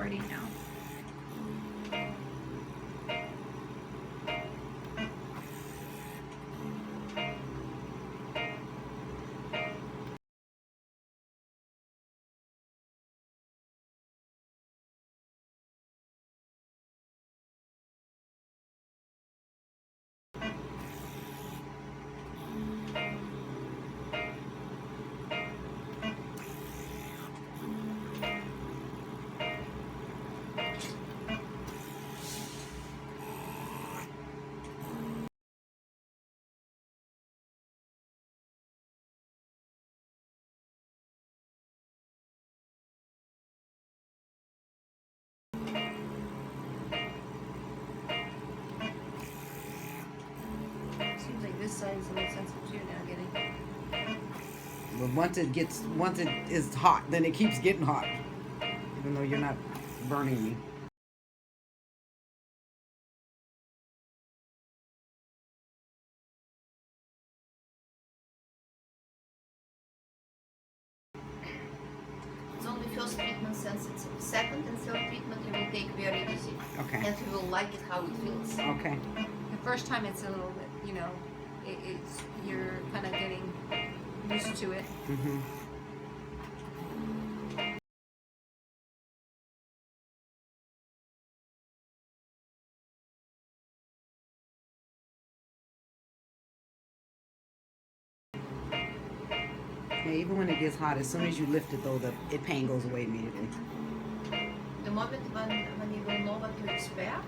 starting now. Seems like this side is a little sensitive too now, getting. But once it is hot, then it keeps getting hot, even though you're not burning me. It's only first treatment sensitive. Second and third treatment you will take very easy. Okay. And you will like it how it feels. Okay. The first time it's a little bit, you know, it's you're kind of getting used to it. Mm-hmm. Yeah, even when it gets hot, as soon as you lift it though, the pain goes away immediately. The moment when you will know what to expect,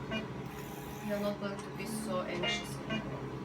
you're not going to be so anxious anymore.